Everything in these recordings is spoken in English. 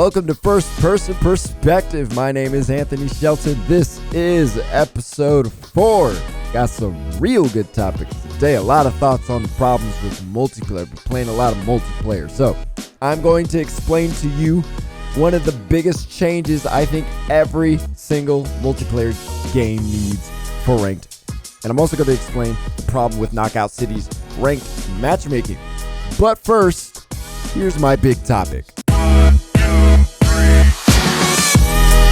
Welcome to First Person Perspective. My name is Anthony Shelton. This is episode 4. Got some real good topics today. A lot of thoughts on the problems with multiplayer. Been playing a lot of multiplayer. So I'm going to explain to you one of the biggest changes I think every single multiplayer game needs for ranked. And I'm also going to explain the problem with Knockout City's ranked matchmaking. But first, here's my big topic.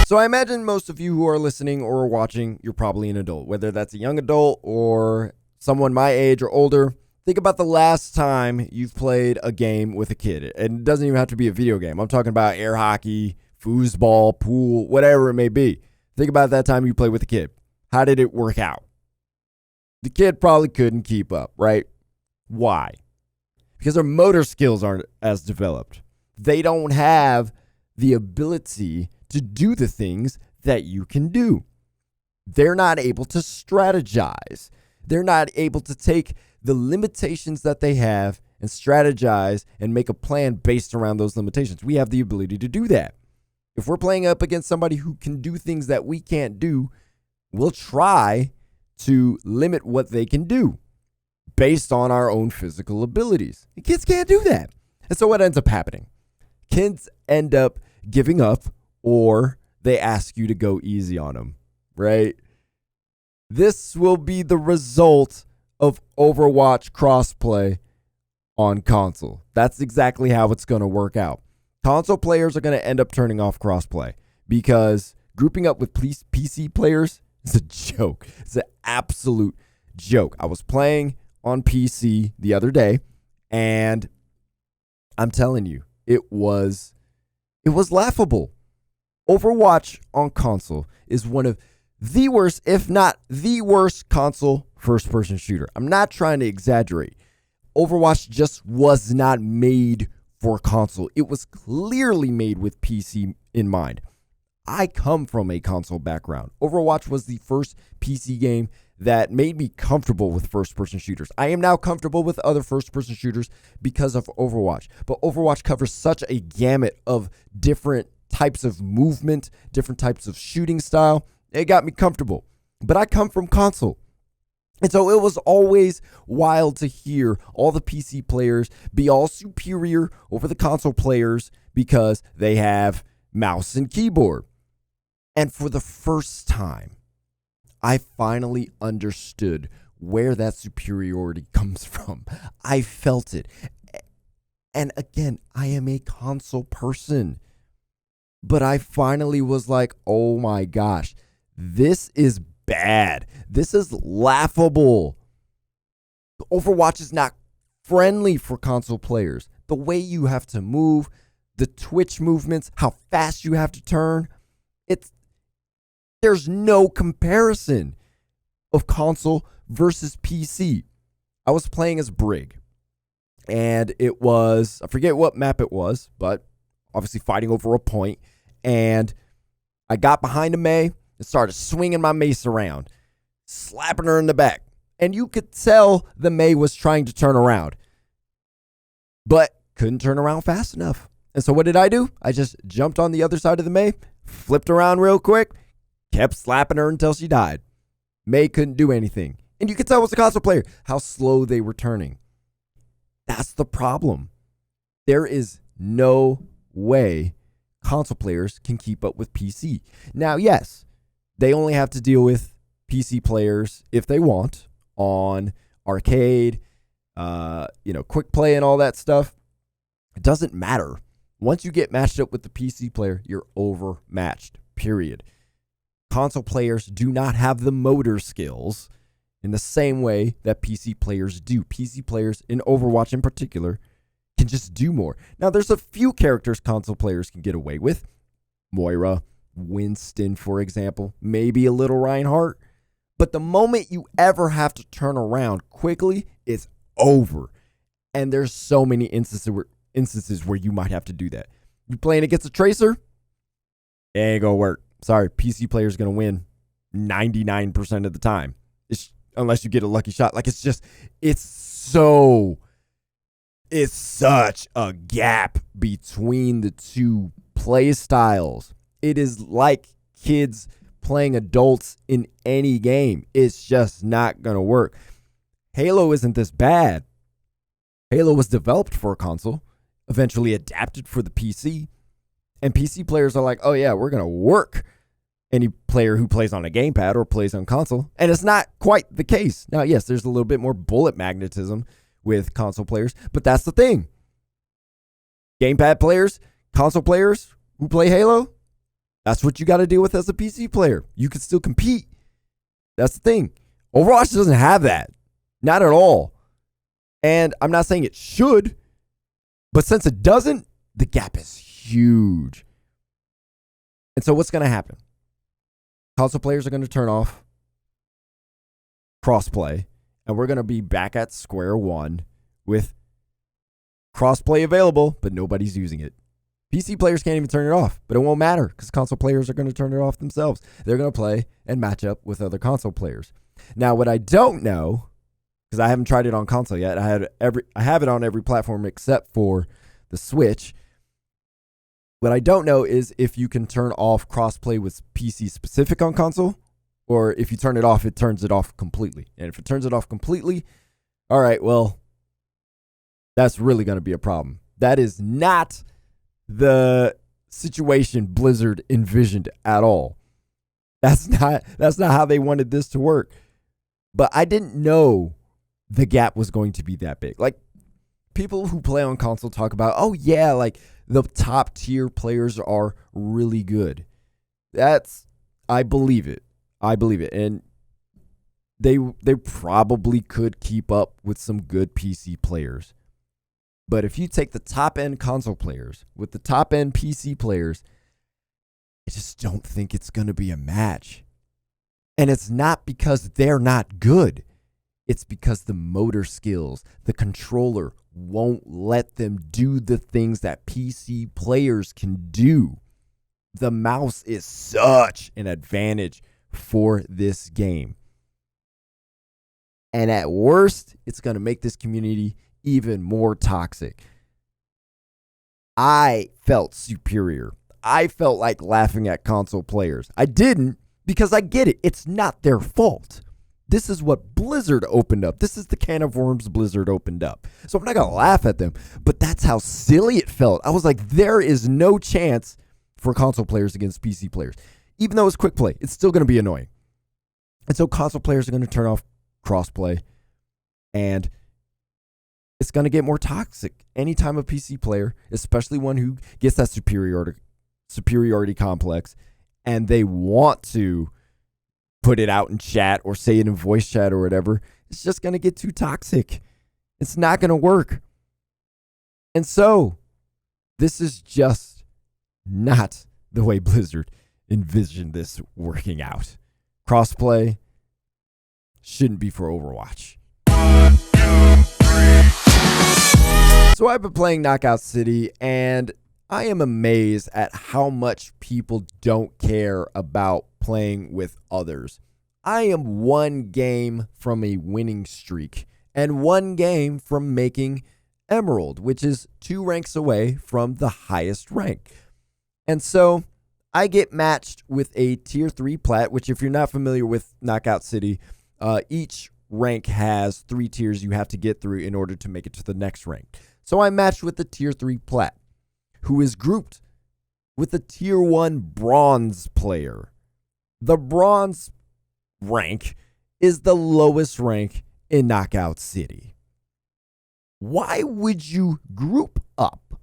So I imagine most of you who are listening or watching, you're probably an adult, whether that's a young adult or someone my age or older. Think about the last time you've played a game with a kid. And it doesn't even have to be a video game. I'm talking about air hockey, foosball, pool, whatever it may be. Think about that time you played with a kid. How did it work out? The kid probably couldn't keep up, right? Why? Because their motor skills aren't as developed. They don't have the ability to do the things that you can do. They're not able to strategize. They're not able to take the limitations that they have and strategize and make a plan based around those limitations. We have the ability to do that. If we're playing up against somebody who can do things that we can't do, we'll try to limit what they can do based on our own physical abilities. And kids can't do that. And so what ends up happening? Kids end up giving up, or they ask you to go easy on them, right? This will be the result of Overwatch Crossplay on console. That's exactly how it's going to work out. Console players are going to end up turning off crossplay because grouping up with PC players is a joke. It's an absolute joke. I was playing on PC the other day, and I'm telling you, it was laughable. Overwatch on console is one of the worst, if not the worst, console first-person shooter. I'm not trying to exaggerate. Overwatch just was not made for console. It was clearly made with PC in mind. I come from a console background. Overwatch was the first PC game that made me comfortable with first-person shooters. I am now comfortable with other first-person shooters because of Overwatch. But Overwatch covers such a gamut of different types of movement, different types of shooting style. It got me comfortable. But I come from console. And so it was always wild to hear all the PC players be all superior over the console players because they have mouse and keyboard. And for the first time, I finally understood where that superiority comes from. I felt it. And again, I am a console person. But I finally was like, oh my gosh, this is bad. This is laughable. Overwatch is not friendly for console players. The way you have to move, the twitch movements, how fast you have to turn, there's no comparison of console versus PC. I was playing as Brig, and it was, I forget what map it was, but obviously fighting over a point, and I got behind a Mei and started swinging my mace around, slapping her in the back, and you could tell the Mei was trying to turn around, but couldn't turn around fast enough. And so what did I do? I just jumped on the other side of the Mei, flipped around real quick, kept slapping her until she died. Mei couldn't do anything. And you could tell it was a console player how slow they were turning. That's the problem. There is no way console players can keep up with PC. Now, yes, they only have to deal with PC players if they want on arcade, quick play and all that stuff. It doesn't matter. Once you get matched up with the PC player, you're overmatched, period. Console players do not have the motor skills in the same way that PC players do. PC players, in Overwatch in particular, can just do more. Now, there's a few characters console players can get away with. Moira, Winston, for example, maybe a little Reinhardt. But the moment you ever have to turn around quickly, it's over. And there's so many instances where you might have to do that. You're playing against a Tracer? It ain't gonna work. Sorry, PC player's gonna win 99% of the time. Unless you get a lucky shot. It's such a gap between the two play styles. It is like kids playing adults in any game. It's just not going to work. Halo isn't this bad. Halo was developed for a console, eventually adapted for the PC, and PC players are like, oh yeah, we're going to work any player who plays on a gamepad or plays on console, and it's not quite the case. Now, yes, there's a little bit more bullet magnetism with console players, but that's the thing. Gamepad players, console players who play Halo, that's what you got to deal with as a PC player. You can still compete. That's the thing. Overwatch doesn't have that. Not at all. And I'm not saying it should, but since it doesn't, the gap is huge. And so what's going to happen? Console players are going to turn off crossplay, and we're going to be back at square one with crossplay available, but nobody's using it. PC players can't even turn it off, but it won't matter because console players are going to turn it off themselves. They're going to play and match up with other console players. Now, what I don't know, because I haven't tried it on console yet, I have it on every platform except for the Switch. What I don't know is if you can turn off crossplay with PC specific on console, or if you turn it off, it turns it off completely. And if it turns it off completely, all right, well, that's really going to be a problem. That is not the situation Blizzard envisioned at all. That's not how they wanted this to work. But I didn't know the gap was going to be that big. Like, people who play on console talk about, oh yeah, like the top tier players are really good. I believe it. And they probably could keep up with some good PC players. But if you take the top end console players with the top end PC players, I just don't think it's going to be a match. And it's not because they're not good. It's because the motor skills, the controller won't let them do the things that PC players can do. The mouse is such an advantage for this game. And at worst, it's going to make this community even more toxic. I felt superior. I felt like laughing at console players. I didn't, because I get it. It's not their fault. This is what Blizzard opened up. This is the can of worms Blizzard opened up. So I'm not going to laugh at them, but that's how silly it felt. I was like, there is no chance for console players against PC players. Even though it's quick play, it's still going to be annoying. And so console players are going to turn off crossplay, and it's going to get more toxic anytime a PC player, especially one who gets that superiority complex, and they want to put it out in chat or say it in voice chat or whatever, it's just going to get too toxic. It's not going to work. And so this is just not the way Blizzard envisioned this working out. Crossplay shouldn't be for Overwatch. 1, 2, 3. So I've been playing Knockout City, and I am amazed at how much people don't care about playing with others. I am one game from a winning streak and one game from making Emerald, which is 2 ranks away from the highest rank. And so I get matched with a tier 3 plat, which if you're not familiar with Knockout City, each rank has 3 tiers you have to get through in order to make it to the next rank. So I'm matched with the tier 3 plat, who is grouped with a tier 1 bronze player. The bronze rank is the lowest rank in Knockout City. Why would you group up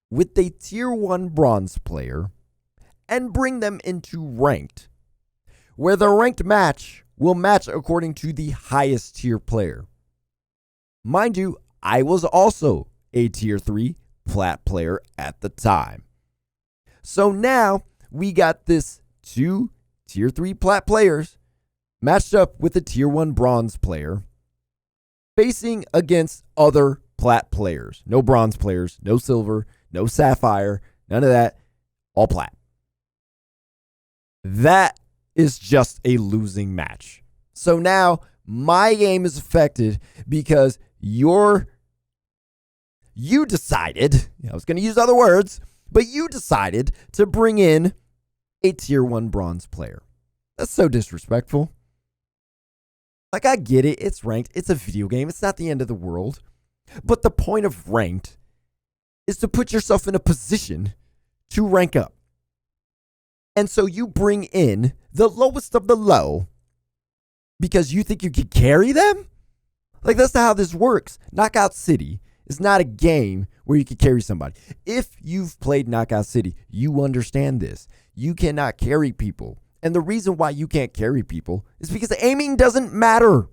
with a tier 1 bronze player and bring them into ranked, where the ranked match will match according to the highest tier player? Mind you, I was also a tier 3 plat player at the time. So now we got this 2 tier 3 plat players matched up with a tier 1 bronze player facing against other plat players. No bronze players, no silver, no sapphire, none of that, all plat. That is just a losing match. So now my game is affected because you decided, I was going to use other words, But you decided to bring in a tier 1 bronze player. That's so disrespectful. Like, I get it. It's ranked. It's a video game. It's not the end of the world. But the point of ranked is to put yourself in a position to rank up. And so you bring in the lowest of the low because you think you can carry them? Like, that's not how this works. Knockout City is not a game where you can carry somebody. If you've played Knockout City, you understand this. You cannot carry people. And the reason why you can't carry people is because the aiming doesn't matter.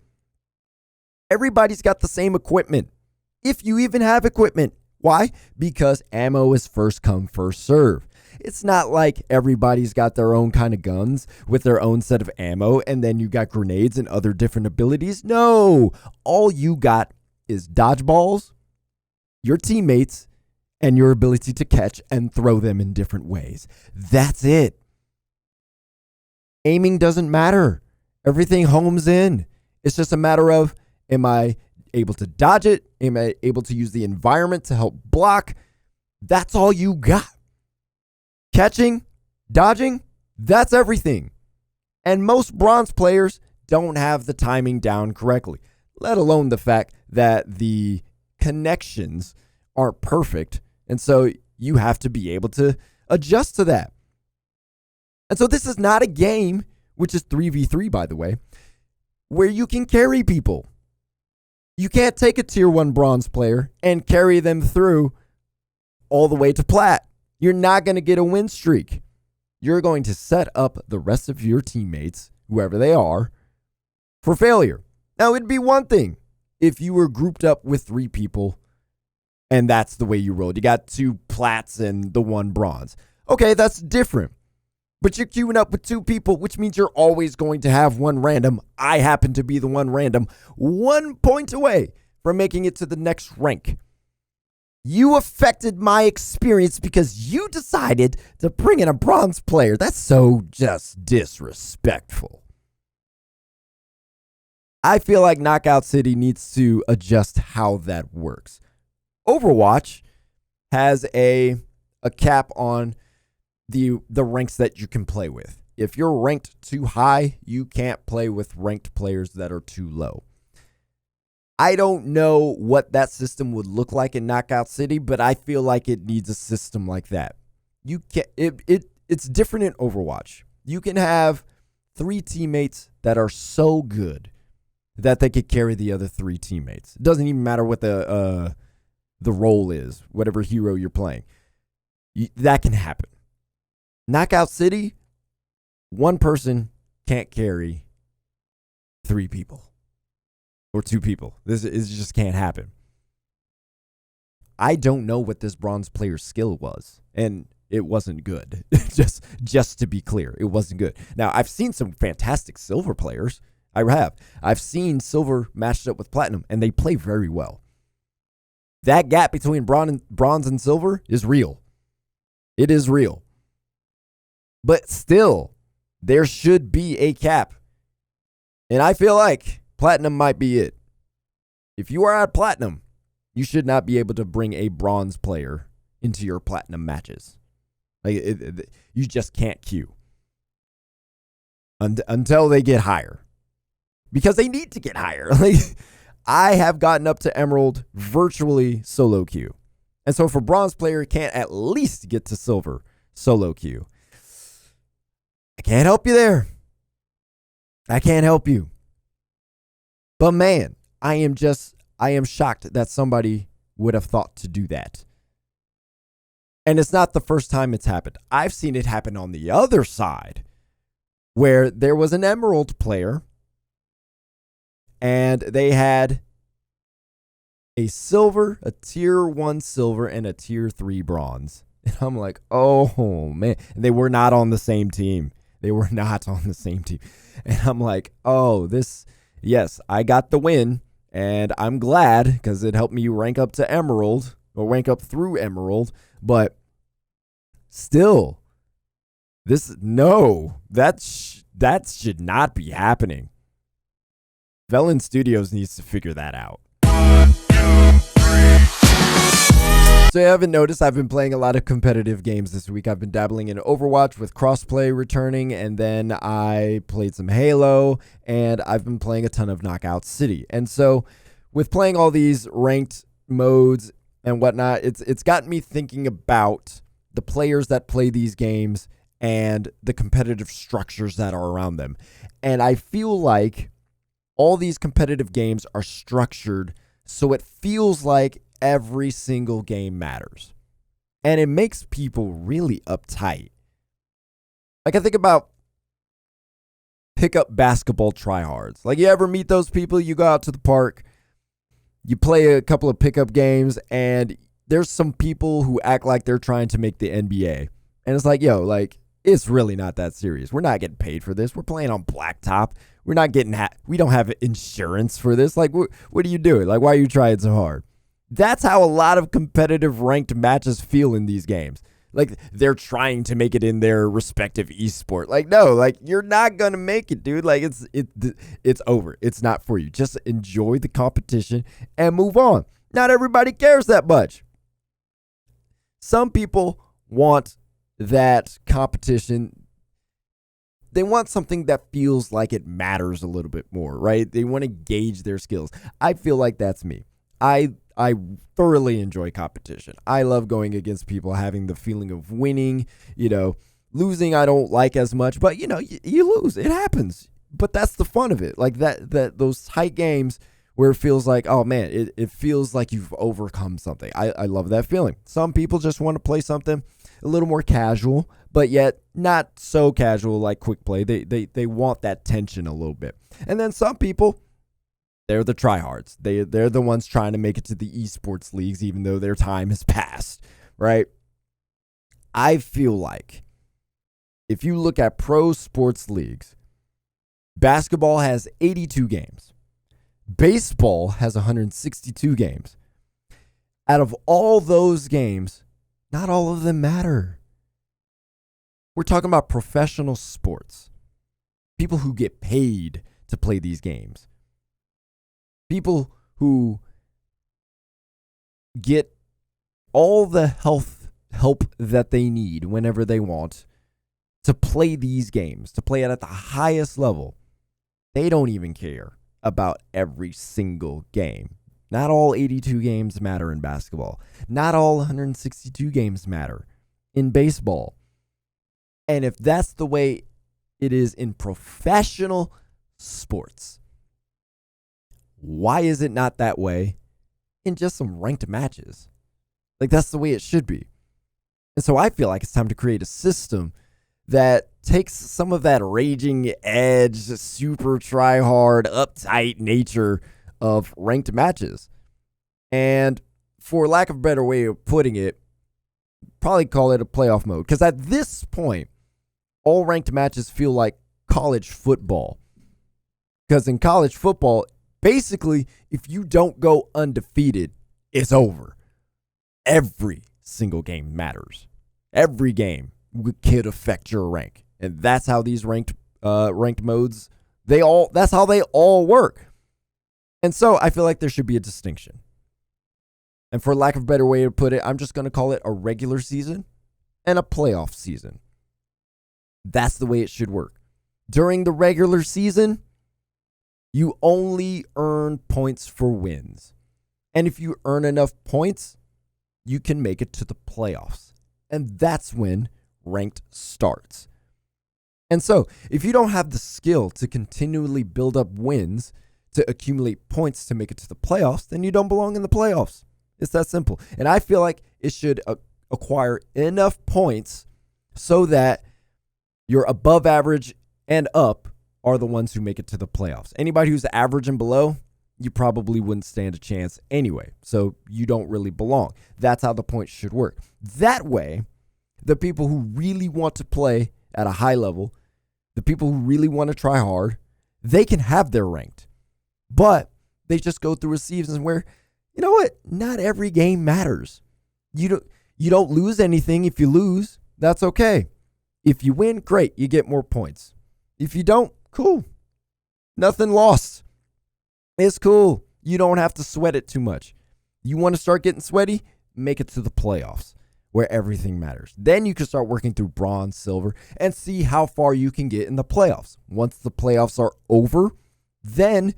Everybody's got the same equipment. If you even have equipment. Why? Because ammo is first come, first serve. It's not like everybody's got their own kind of guns with their own set of ammo and then you got grenades and other different abilities. No, all you got is dodgeballs, your teammates, and your ability to catch and throw them in different ways. That's it. Aiming doesn't matter. Everything homes in. It's just a matter of, am I able to dodge it? Am I able to use the environment to help block? That's all you got. Catching, dodging, that's everything. And most bronze players don't have the timing down correctly, let alone the fact that the connections aren't perfect. And so you have to be able to adjust to that. And so this is not a game, which is 3v3, by the way, where you can carry people. You can't take a tier 1 bronze player and carry them through all the way to plat. You're not going to get a win streak. You're going to set up the rest of your teammates, whoever they are, for failure. Now, it'd be one thing if you were grouped up with 3 people and that's the way you rolled. You got 2 plats and the 1 bronze. Okay, that's different. But you're queuing up with 2 people, which means you're always going to have 1 random. I happen to be the 1 random, 1 point away from making it to the next rank. You affected my experience because you decided to bring in a bronze player. That's so just disrespectful. I feel like Knockout City needs to adjust how that works. Overwatch has a cap on the ranks that you can play with. If you're ranked too high, you can't play with ranked players that are too low. I don't know what that system would look like in Knockout City, but I feel like it needs a system like that. You can it's different in Overwatch. You can have 3 teammates that are so good that they could carry the other 3 teammates. It doesn't even matter what the role is, whatever hero you're playing. That can happen. Knockout City, 1 person can't carry 3 people. Or 2 people. This just can't happen. I don't know what this bronze player's skill was, and it wasn't good. just to be clear, it wasn't good. Now, I've seen some fantastic silver players. I have. I've seen silver matched up with platinum, and they play very well. That gap between bronze and silver is real. It is real. But still, there should be a cap. And I feel like platinum might be it. If you are at platinum, you should not be able to bring a bronze player into your platinum matches. You just can't queue until they get higher, because they need to get higher. I have gotten up to emerald virtually solo queue, and so if a bronze player can't at least get to silver solo queue, I can't help you there. I can't help you. But man, I am shocked that somebody would have thought to do that. And it's not the first time it's happened. I've seen it happen on the other side, where there was an emerald player and they had a silver, a tier 1 silver, and a tier 3 bronze. And I'm like, oh man. And they were not on the same team. And I'm like, oh, yes, I got the win, and I'm glad because it helped me rank up to emerald, or rank up through emerald, but still, that should not be happening. Velen Studios needs to figure that out. So you haven't noticed, I've been playing a lot of competitive games this week. I've been dabbling in Overwatch with Crossplay returning, and then I played some Halo, and I've been playing a ton of Knockout City. And so with playing all these ranked modes and whatnot, it's gotten me thinking about the players that play these games and the competitive structures that are around them. And I feel like all these competitive games are structured so it feels like every single game matters. And it makes people really uptight. Like I think about pickup basketball tryhards. Like you ever meet those people, you go out to the park, you play a couple of pickup games, and there's some people who act like they're trying to make the NBA. And it's like, yo, like, it's really not that serious. We're not getting paid for this. We're playing on blacktop. We're not getting, we don't have insurance for this. Like, what are you doing? Like, why are you trying so hard? That's how a lot of competitive ranked matches feel in these games. Like, they're trying to make it in their respective esport. Like, no, like, you're not going to make it, dude. Like, it's over. It's not for you. Just enjoy the competition and move on. Not everybody cares that much. Some people want that competition. They want something that feels like it matters a little bit more, right? They want to gauge their skills. I feel like that's me. I thoroughly enjoy competition. I love going against people, having the feeling of winning. You know, losing I don't like as much, but you know, you lose. It happens. But that's the fun of it. Like that those tight games where it feels like, oh man, it feels like you've overcome something. I love that feeling. Some people just want to play something a little more casual, but yet not so casual like quick play. They want that tension a little bit. And then some people, they're the tryhards. They're the ones trying to make it to the esports leagues, even though their time has passed, right? I feel like if you look at pro sports leagues, basketball has 82 games. Baseball has 162 games. Out of all those games, not all of them matter. We're talking about professional sports. People who get paid to play these games. People who get all the help that they need whenever they want to play these games, to play it at the highest level. They don't even care about every single game. Not all 82 games matter in basketball. Not all 162 games matter in baseball. And if that's the way it is in professional sports, why is it not that way in just some ranked matches? Like, that's the way it should be. And so I feel like it's time to create a system that takes some of that raging edge, super try hard, uptight nature of ranked matches. And for lack of a better way of putting it, probably call it a playoff mode. Because at this point, all ranked matches feel like college football. Because in college football, basically, if you don't go undefeated, it's over. Every single game matters. Every game could affect your rank. And that's how these ranked modes, that's how they all work. And so I feel like there should be a distinction. And for lack of a better way to put it, I'm just going to call it a regular season and a playoff season. That's the way it should work. During the regular season, you only earn points for wins. And if you earn enough points, you can make it to the playoffs. And that's when ranked starts. And so, if you don't have the skill to continually build up wins, to accumulate points to make it to the playoffs, then you don't belong in the playoffs. It's that simple. And I feel like it should acquire enough points so that your above average and up are the ones who make it to the playoffs. Anybody who's average and below, you probably wouldn't stand a chance anyway. So you don't really belong. That's how the points should work. That way, the people who really want to play at a high level, the people who really want to try hard, they can have their ranked. But they just go through a season where, you know what? Not every game matters. You don't lose anything if you lose. That's okay. If you win, great. You get more points. If you don't, cool. Nothing lost. It's cool. You don't have to sweat it too much. You want to start getting sweaty? make it to the playoffs where everything matters. Then you can start working through bronze, silver, and see how far you can get in the playoffs. Once the playoffs are over, then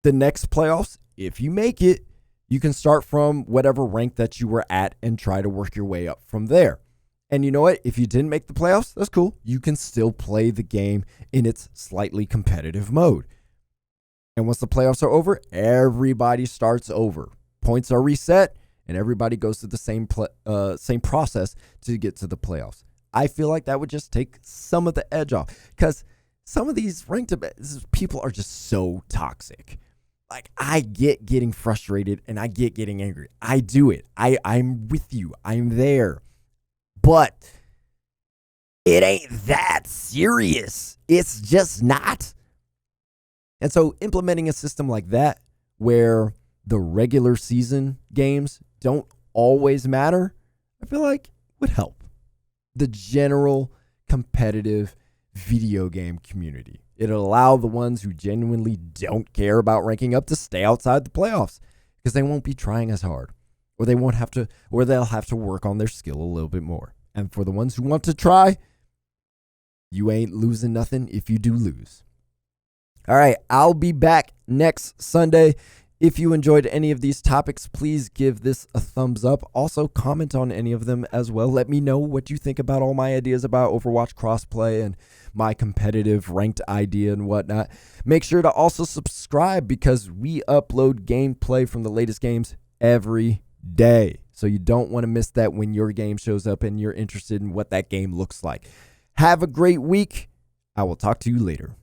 the next playoffs, if you make it, you can start from whatever rank that you were at and try to work your way up from there. And you know what? If you didn't make the playoffs, that's cool. You can still play the game in its slightly competitive mode. And once the playoffs are over, everybody starts over. Points are reset, and everybody goes through the same process to get to the playoffs. I feel like that would just take some of the edge off, because some of these ranked people are just so toxic. Like, I get getting frustrated and I get getting angry. I do it. I'm with you. I'm there. But it ain't that serious. It's just not. And so implementing a system like that, where the regular season games don't always matter, I feel like would help the general competitive video game community. It'll allow the ones who genuinely don't care about ranking up to stay outside the playoffs, because they won't be trying as hard, or they'll have to work on their skill a little bit more. And for the ones who want to try, you ain't losing nothing if you do lose. All right, I'll be back next Sunday. If you enjoyed any of these topics, please give this a thumbs up. Also, comment on any of them as well. Let me know what you think about all my ideas about Overwatch Crossplay and my competitive ranked idea and whatnot. Make sure to also subscribe, because we upload gameplay from the latest games every day. So you don't want to miss that when your game shows up and you're interested in what that game looks like. Have a great week. I will talk to you later.